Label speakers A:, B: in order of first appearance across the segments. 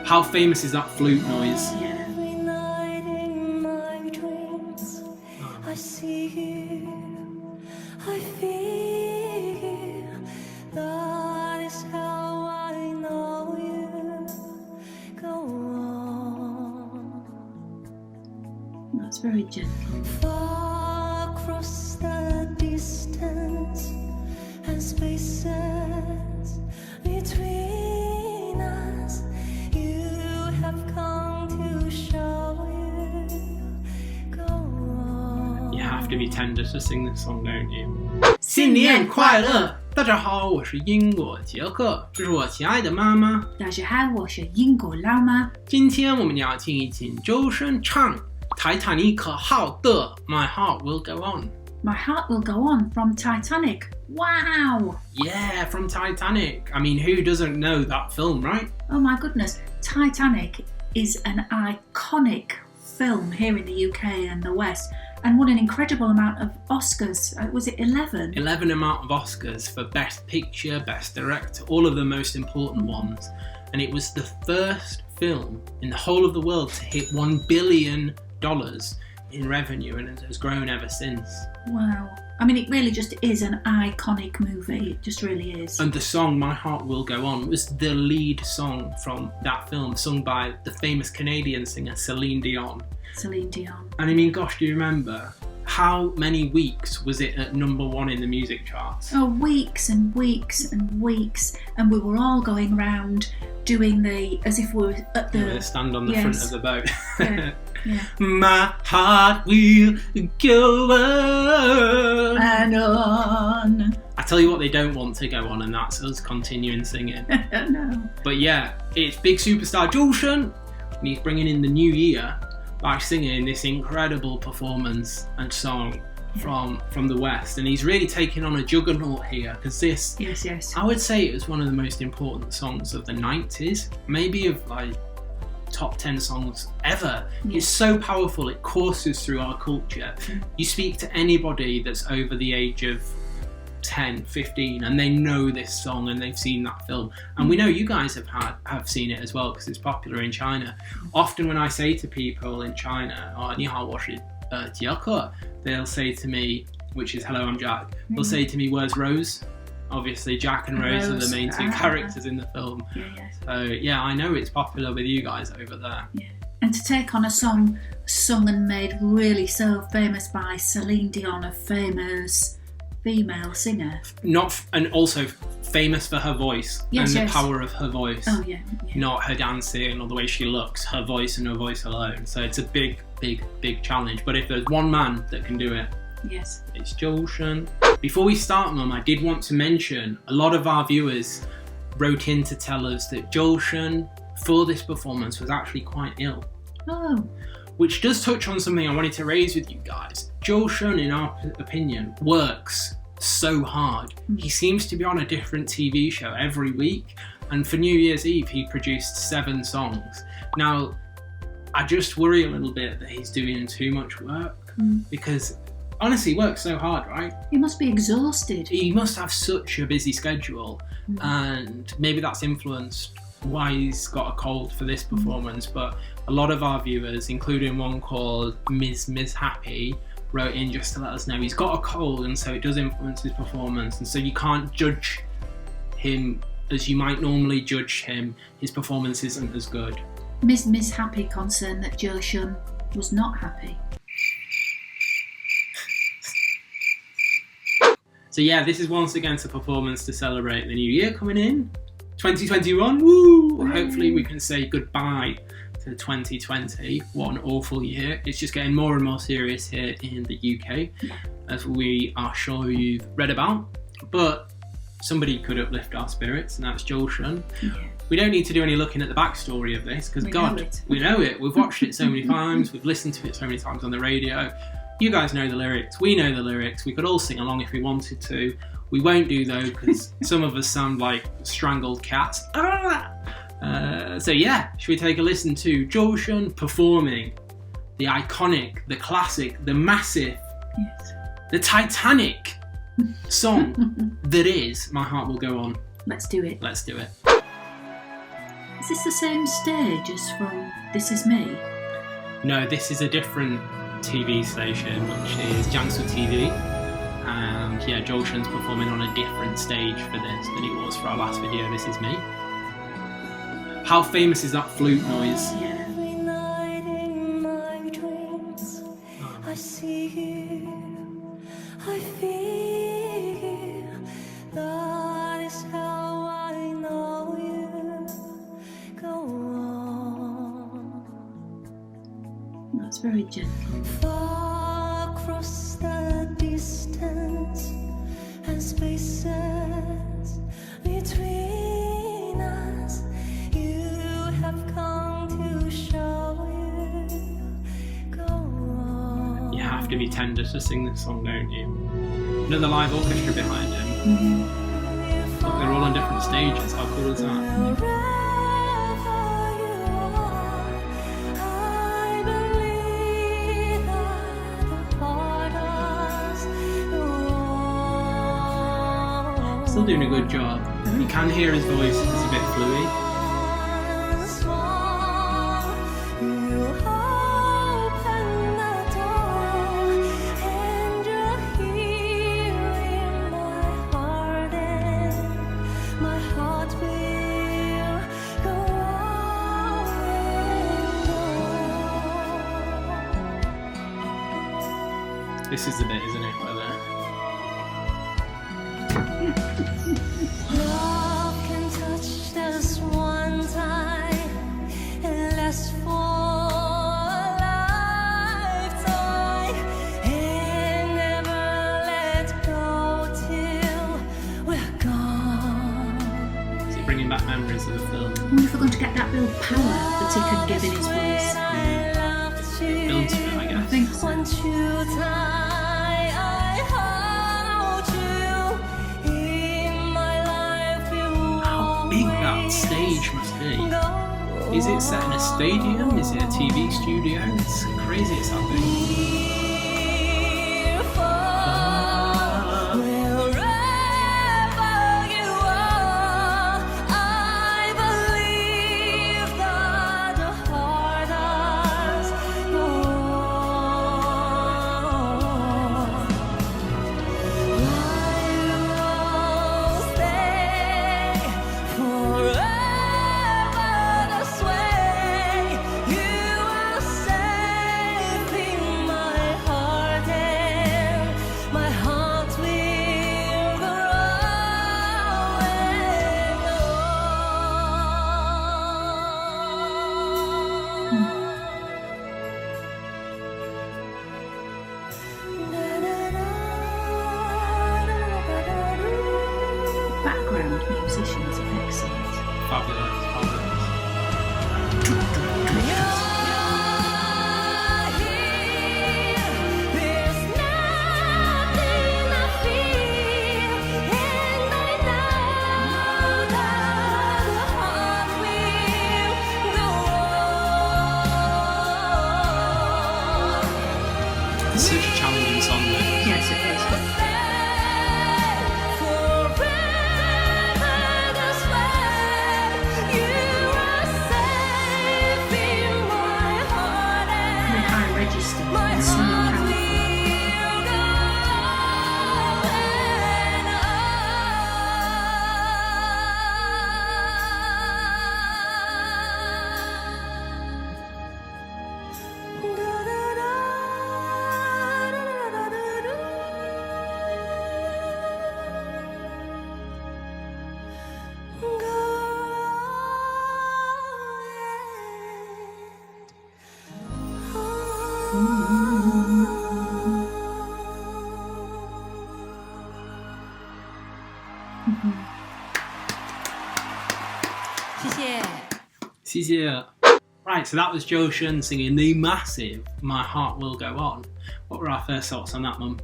A: How famous is that flute noise?
B: Yeah.
C: Every night in my dreams, I see you, I feel. That is how I know you. Go on.
B: That's very gentle.
C: Far across the distance and spaces between us, you have come to show you. Go on.
A: You have to be tender to sing this song, don't you? 新年快乐！大家好，我是英国杰克，这是我亲爱的妈妈。
B: 大家好，我是英国老妈。
A: 今天我们要听一听周深唱《泰坦尼克号》的 My Heart Will Go On。My
B: Heart Will Go On from Titanic. Wow!
A: Yeah, from Titanic. I mean, who doesn't know that film, right?
B: Oh my goodness. Titanic is an iconic film here in the UK and the West and won an incredible amount of Oscars. Was it 11?
A: 11 amount of Oscars for Best Picture, Best Director, all of the most important ones. And it was the first film in the whole of the world to hit $1 billion in revenue, and it has grown ever since.
B: Wow. I mean, it really just is an iconic movie. It just really is.
A: And the song My Heart Will Go On was the lead song from that film, sung by the famous Canadian singer Celine Dion.
B: Celine Dion.
A: And I mean, gosh, do you remember how many weeks was it at #1 in the music charts?
B: Oh, weeks and weeks and weeks. And we were all going around doing as if we were at the...
A: stand on the front of the boat.
B: Yeah. Yeah.
A: My heart will go on
B: and on.
A: I tell you what they don't want to go on, and that's us continuing singing.
B: No.
A: But yeah, it's big superstar Zhou Shen, and he's bringing in the new year by singing this incredible performance and song from the West, and he's really taking on a juggernaut here, because this,
B: yes,
A: I would say it was one of the most important songs of the 90s, maybe of like top 10 songs ever. It's so powerful, it courses through our culture. You speak to anybody that's over the age of 10, 15 and they know this song and they've seen that film, and we know you guys have seen it as well because it's popular in China. Often when I say to people in China, "Oh, 你好，我是杰克," they'll say to me, which is "Hello, I'm Jack," they'll say to me, "Where's Rose?" Obviously Jack and Rose are the main two characters in the film. So yeah, I know it's popular with you guys over there.
B: Yeah. And to take on a song sung and made really so famous by Celine Dion, a famous female singer.
A: And also famous for her voice and the power of her voice.
B: Oh yeah.
A: Not her dancing or the way she looks, her voice and her voice alone. So it's a big challenge. But if there's one man that can do it,
B: yes,
A: it's Zhou Shen. Before we start, Mum, I did want to mention a lot of our viewers wrote in to tell us that Zhou Shen for this performance was actually quite ill.
B: Oh.
A: Which does touch on something I wanted to raise with you guys. Zhou Shen, in our opinion, works so hard. He seems to be on a different TV show every week, and for New Year's Eve he produced 7 songs. Now, I just worry a little bit that he's doing too much work, because honestly, he works so hard, right?
B: He must be exhausted.
A: He must have such a busy schedule, and maybe that's influenced why he's got a cold for this performance. But a lot of our viewers, including one called Ms. Happy, wrote in just to let us know he's got a cold, and so it does influence his performance, and so you can't judge him as you might normally judge him. His performance isn't as good.
B: Ms. Happy concerned that Zhou Shen was not happy.
A: So yeah, this is once again a performance to celebrate the new year coming in. 2021, woo! Hopefully we can say goodbye to 2020. What an awful year. It's just getting more and more serious here in the UK, as we are sure you've read about. But somebody could uplift our spirits, and that's Zhou Shen.
B: Yeah.
A: We don't need to do any looking at the backstory of this, because we know it. We've watched it so many times, we've listened to it so many times on the radio. You guys know the lyrics, we know the lyrics, we could all sing along if we wanted to. We won't do though, because some of us sound like strangled cats. So yeah, should we take a listen to Zhou Shen performing the iconic, the classic, the massive, the Titanic song that is My Heart Will Go On.
B: Let's do it.
A: Let's do it.
B: Is this the same stage as from This Is Me?
A: No, this is a different TV station, which is Jiangsu TV. And yeah, Zhou Shen's performing on a different stage for this than he was for our last video, This Is Me. How famous is that flute noise?
B: Yeah.
C: Every night in my dreams, I see you, I feel you. That is how I know you. Go on.
B: That's very gentle.
C: Far across the distance and spaces between us, you have come to show you. Go on.
A: You have to be tender to sing this song, don't you? Another live orchestra behind him.
B: Mm-hmm.
A: Look, they're all on different stages. How cool is that?
C: Wherever you are, I believe that the heart does go on.
A: Still doing a good job. You can hear his voice is a bit fluey.
C: Once more, you open the door, and you're here in my heart, and my heart will go on and on.
A: This is the bit, isn't it? Where
C: Love can touch us one time and last for a lifetime, and never let go till we're gone.
A: is it bringing back memories of the film?
B: I wonder if we're going to get that real power that he can give in his voice.
C: I loved you.
A: Builds to it, I guess.
B: I think so.
C: Want you tight, I hold you in my life. You
A: How big that stage must be. Is it set in a stadium? Is it a TV studio? It's crazy it's that big.
B: Background musicians are excellent.
A: Fabulous, fabulous. It's such a challenging song though.
B: Yes, it is. Very high register. It's so powerful. Right, so that was Zhou Shen singing the massive My Heart Will Go On. What were our first thoughts on that, Mum?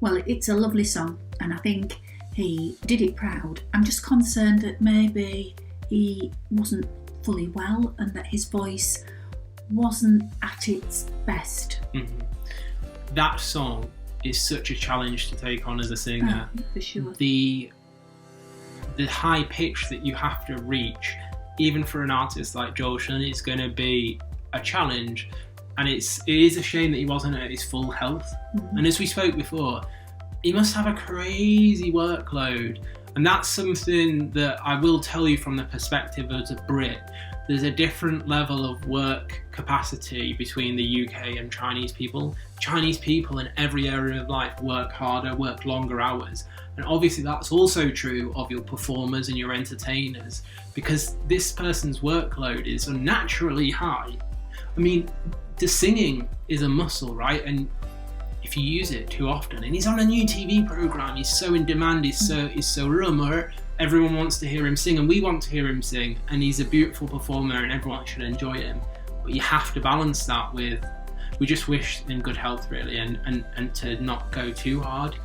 B: Well, it's a lovely song, and I think he did it proud. I'm just concerned that maybe he wasn't fully well and that his voice wasn't at its best.
A: Mm-hmm. That song is such a challenge to take on as a singer.
B: For sure.
A: The high pitch that you have to reach even for an artist like Zhou Shen, it's going to be a challenge. And it is a shame that he wasn't at his full health. And as we spoke before, he must have a crazy workload. And that's something that I will tell you from the perspective as a Brit. There's a different level of work capacity between the UK and Chinese people. Chinese people in every area of life work harder, work longer hours. And obviously that's also true of your performers and your entertainers, because this person's workload is unnaturally high. I mean, the singing is a muscle, right? And if you use it too often, and he's on a new TV program, he's so in demand, he's so rumor, everyone wants to hear him sing, and we want to hear him sing, and he's a beautiful performer and everyone should enjoy him. But you have to balance that with, we just wish him good health really, and to not go too hard,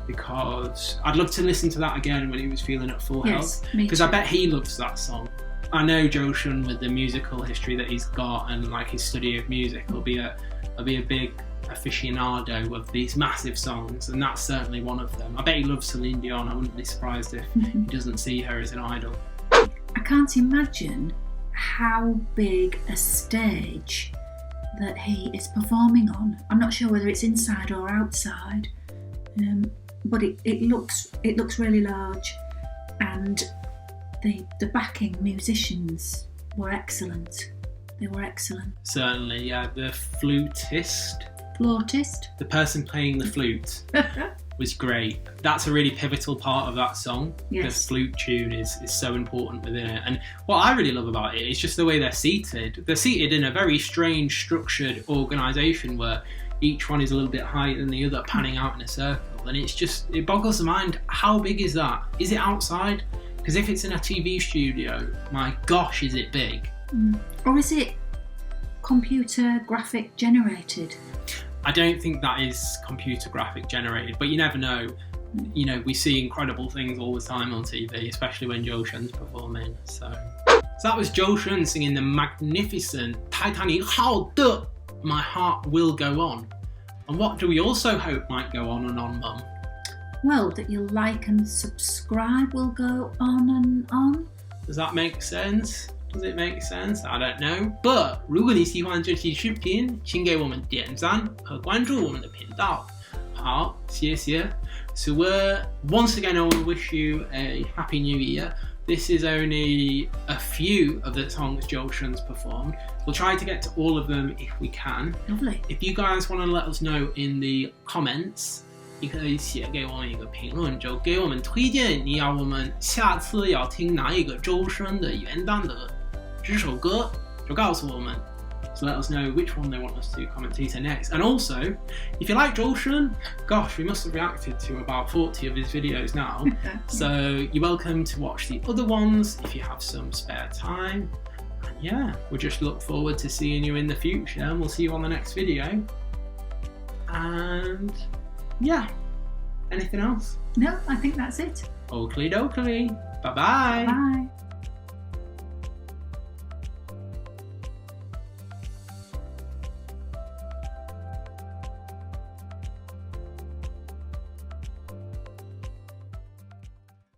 A: because I'd love to listen to that again when he was feeling at full health, because I bet he loves that song. I know Zhou Shen, with the musical history that he's got and like his study of music, will be a big aficionado of these massive songs, and that's certainly one of them. I bet he loves Celine Dion. I wouldn't be surprised if he doesn't see her as an idol.
B: I can't imagine how big a stage that he is performing on. I'm not sure whether it's inside or outside, but it looks really large, and the backing musicians were excellent. They were excellent.
A: Certainly, yeah. The flautist, the person playing the flute, was great. That's a really pivotal part of that song.
B: Yes.
A: The flute tune is so important within it. And what I really love about it is just the way they're seated. They're seated in a very strange, structured organisation where each one is a little bit higher than the other, panning out in a circle. And it boggles the mind. How big is that? Is it outside? Because if it's in a TV studio, my gosh, is it big?
B: Or is it computer graphic generated?
A: I don't think that is computer graphic generated, but you never know. You know, we see incredible things all the time on TV, especially when Zhou Shen's performing. So that was Zhou Shen singing the magnificent 太太你好的 My Heart Will Go On. And what do we also hope might go on and on, Mum?
B: Well, that your like and subscribe will go on and on.
A: Does that make sense? Does it make sense? I don't know. But 如果你喜欢这期视频，请给我们点赞和关注我们的频道。好，谢谢。So once again, I want to wish you a happy new year. This is only a few of the songs Zhou Shen's performed. We'll try to get to all of them if we can.
B: Lovely.
A: If you guys want to let us know in the comments, 你可以写给我们一个评论，就给我们推荐你要我们下次要听哪一个周深的元旦的这首歌，就告诉我们。So let us know which one they want us to commentate next. And also, if you like Zhou Shen, gosh, we must have reacted to about 40 of his videos now. So you're welcome to watch the other ones if you have some spare time. And yeah, we'll just look forward to seeing you in the future, and we'll see you on the next video. And yeah, anything else?
B: No, I think that's it.
A: Oakley dokley. Bye-bye.
B: Bye.